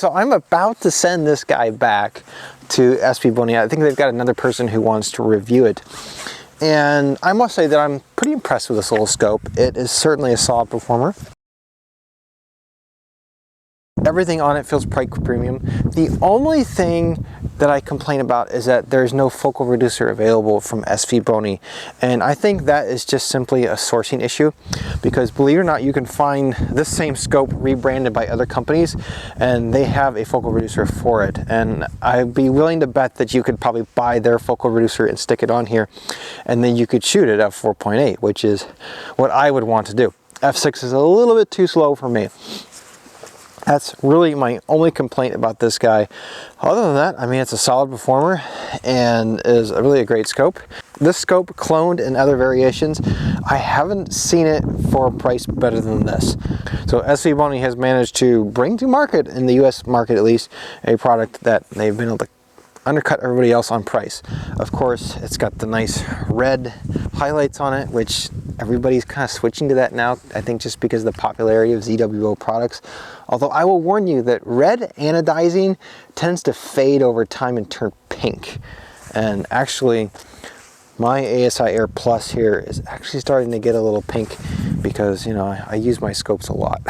So I'm about to send this guy back to SVBONY. I think they've got another person who wants to review it. And I must say that I'm pretty impressed with this little scope. It is certainly a solid performer. Everything on it feels quite premium. The only thing that I complain about is that there's no focal reducer available from SVBONY, and I think that is just simply a sourcing issue, because believe it or not, you can find this same scope rebranded by other companies and they have a focal reducer for it, and I'd be willing to bet that you could probably buy their focal reducer and stick it on here, and then you could shoot it at 4.8, which is what I would want to do. F6 is a little bit too slow for me. That's really my only complaint about this guy. Other than that, I mean, it's a solid performer and is really a great scope. This scope cloned in other variations, I haven't seen it for a price better than this. So SVBONY has managed to bring to market, in the US market at least, a product that they've been able to undercut everybody else on price. Of course, it's got the nice red highlights on it, which everybody's kind of switching to that now, I think just because of the popularity of ZWO products. Although I will warn you that red anodizing tends to fade over time and turn pink. And actually, my ASI Air Plus here is actually starting to get a little pink because, you know, I use my scopes a lot.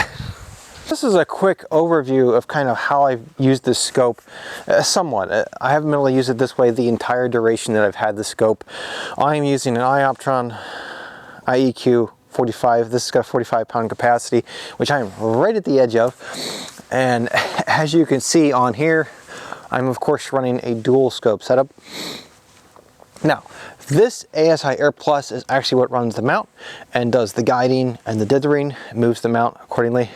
This is a quick overview of kind of how I've used this scope, somewhat. I haven't been able to use it this way the entire duration that I've had the scope. I'm using an Ioptron IEQ 45. This has got a 45-pound capacity, which I'm right at the edge of. And as you can see on here, I'm of course running a dual scope setup. Now, this ASI Air Plus is actually what runs the mount and does the guiding and the dithering, moves the mount accordingly.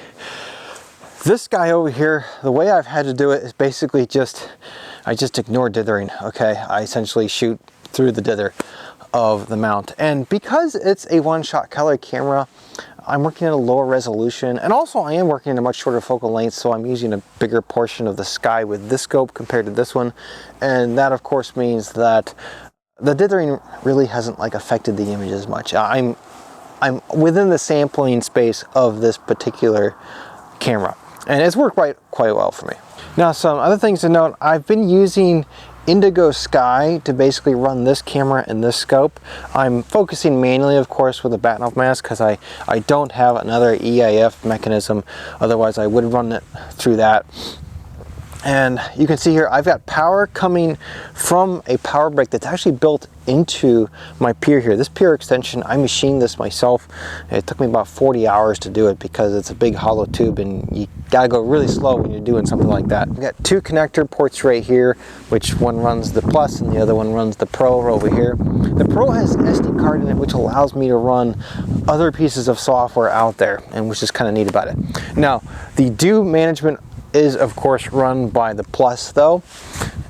This guy over here, the way I've had to do it is basically I just ignore dithering, okay? I essentially shoot through the dither of the mount. And because it's a one-shot color camera, I'm working at a lower resolution, and also I am working at a much shorter focal length, so I'm using a bigger portion of the sky with this scope compared to this one. And that of course means that the dithering really hasn't like affected the image as much. I'm within the sampling space of this particular camera, and it's worked quite well for me. Now, some other things to note: I've been using Indigo Sky to basically run this camera and this scope. I'm focusing manually, of course, with a Bahtinov mask because I don't have another EIF mechanism. Otherwise, I would run it through that. And you can see here, I've got power coming from a power brick that's actually built into my pier here. This pier extension, I machined this myself. It took me about 40 hours to do it because it's a big hollow tube and you gotta go really slow when you're doing something like that. We've got two connector ports right here, which one runs the Plus and the other one runs the Pro over here. The Pro has an SD card in it, which allows me to run other pieces of software out there, and which is kind of neat about it. Now, the DO management is of course run by the Plus though,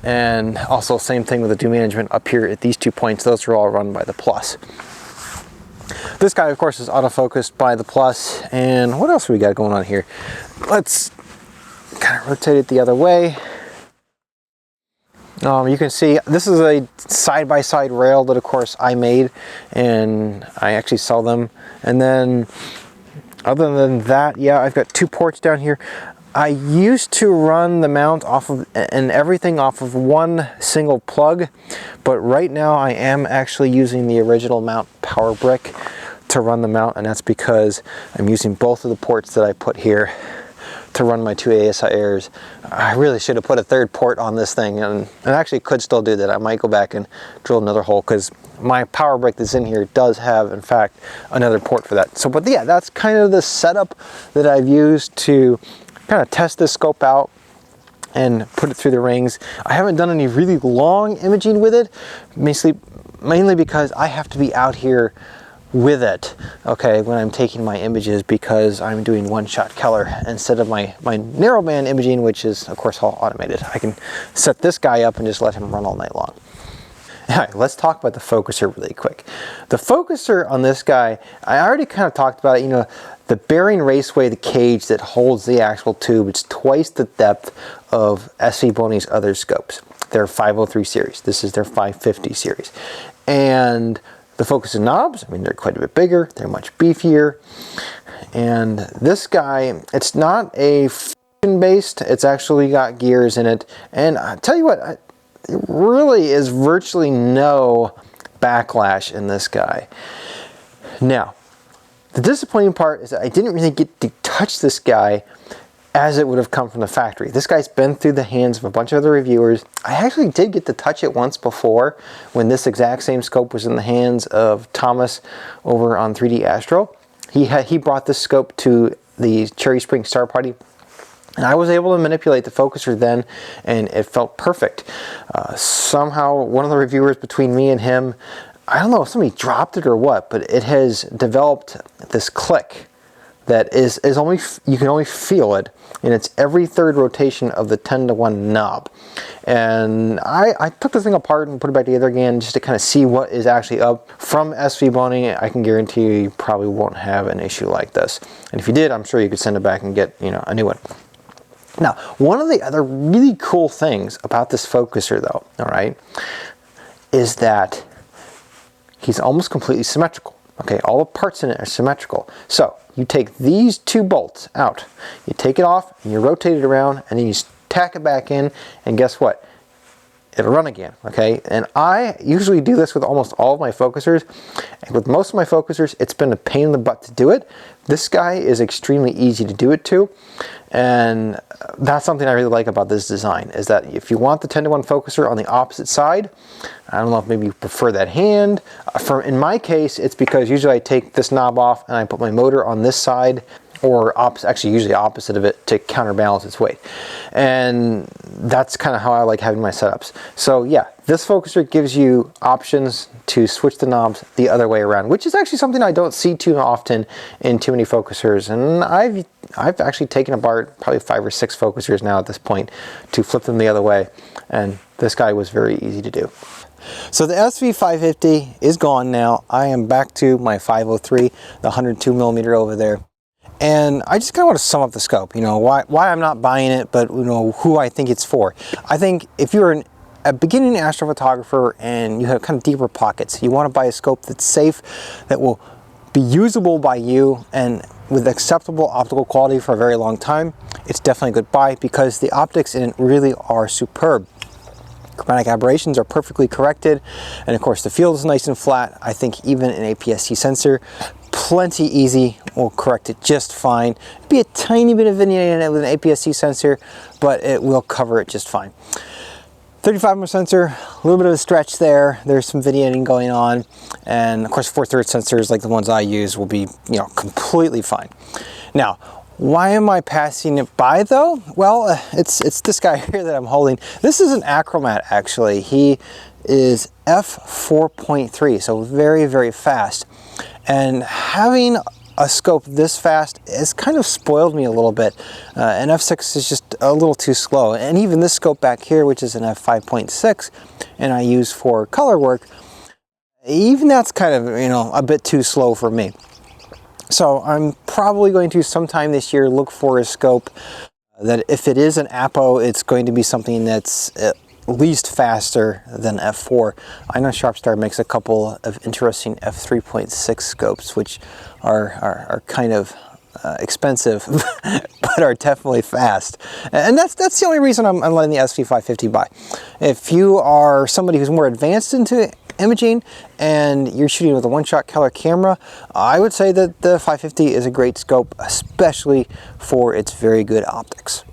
and also same thing with the DO management up here at these 2 points. Those are all run by the Plus. This guy of course is autofocused by the Plus. And what else we got going on here? Let's kind of rotate it the other way. You can see this is a side-by-side rail that of course I made, and I actually sell them. And then other than that, yeah, I've got two ports down here. I used to run the mount off of and everything off of one single plug, but right now I am actually using the original mount power brick to run the mount, and that's because I'm using both of the ports that I put here to run my two ASI Airs. I really should have put a third port on this thing, and actually could still do that. I might go back and drill another hole because my power brick that's in here does have, in fact, another port for that. So, but yeah, that's kind of the setup that I've used to kind of test this scope out and put it through the rings. I haven't done any really long imaging with it, mainly because I have to be out here with it, okay, when I'm taking my images, because I'm doing one-shot color instead of my narrowband imaging, which is of course all automated. I can set this guy up and just let him run all night long. All right, let's talk about the focuser really quick. The focuser on this guy, I already kind of talked about it, you know, the bearing raceway, the cage that holds the actual tube, it's twice the depth of SVBONY's other scopes. Their 503 series. This is their 550 series. And the focuser knobs, I mean, they're quite a bit bigger, they're much beefier. And this guy, it's not a based. It's actually got gears in it, and I tell you what, it really is virtually no backlash in this guy. Now, the disappointing part is that I didn't really get to touch this guy as it would have come from the factory. This guy's been through the hands of a bunch of other reviewers. I actually did get to touch it once before when this exact same scope was in the hands of Thomas over on 3D Astro. He brought this scope to the Cherry Spring Star Party, and I was able to manipulate the focuser then, and it felt perfect. Somehow, one of the reviewers between me and him, I don't know if somebody dropped it or what, but it has developed this click that is only, you can only feel it, and it's every third rotation of the 10-to-1 knob. And I took this thing apart and put it back together again just to kind of see what is actually up. From SVBONY, I can guarantee you probably won't have an issue like this. And if you did, I'm sure you could send it back and get, you know, a new one. Now, one of the other really cool things about this focuser though, all right, is that he's almost completely symmetrical. Okay, all the parts in it are symmetrical. So you take these two bolts out, you take it off, and you rotate it around, and then you tack it back in, and guess what? It'll run again, okay? And I usually do this with almost all of my focusers, and with most of my focusers, it's been a pain in the butt to do it. This guy is extremely easy to do it to, and that's something I really like about this design, is that if you want the 10-to-1 focuser on the opposite side, I don't know if maybe you prefer that hand. In my case, it's because usually I take this knob off and I put my motor on this side, or actually usually opposite of it, to counterbalance its weight. And that's kind of how I like having my setups. So yeah, this focuser gives you options to switch the knobs the other way around, which is actually something I don't see too often in too many focusers. And I've actually taken apart probably 5 or 6 focusers now at this point to flip them the other way, and this guy was very easy to do. So the SV550 is gone now. I am back to my 503, the 102mm over there. And I just kind of want to sum up the scope, you know, why I'm not buying it, but you know, who I think it's for. I think if you're a beginning astrophotographer and you have kind of deeper pockets, you want to buy a scope that's safe, that will be usable by you and with acceptable optical quality for a very long time, it's definitely a good buy because the optics in it really are superb. Chromatic aberrations are perfectly corrected, and of course the field is nice and flat. I think even an APS-C sensor, plenty easy, will correct it just fine. Be a tiny bit of vignetting in it with an APS-C sensor, but it will cover it just fine. 35mm sensor, a little bit of a stretch there. There's some vignetting going on, and of course 4/3 sensors like the ones I use will be, you know, completely fine. Now, why am I passing it by though? Well, it's this guy here that I'm holding. This is an achromat actually. He is f4.3, so very, very fast. And having a scope this fast has kind of spoiled me a little bit. And f6 is just a little too slow. And even this scope back here, which is an f5.6, and I use for color work, even that's kind of, you know, a bit too slow for me. So I'm probably going to sometime this year look for a scope that if it is an Apo, it's going to be something that's at least faster than f4. I know Sharpstar makes a couple of interesting f3.6 scopes, which are kind of expensive, but are definitely fast. And that's the only reason I'm letting the SV550 buy. If you are somebody who's more advanced into imaging and you're shooting with a one-shot color camera, I would say that the 550 is a great scope, especially for its very good optics.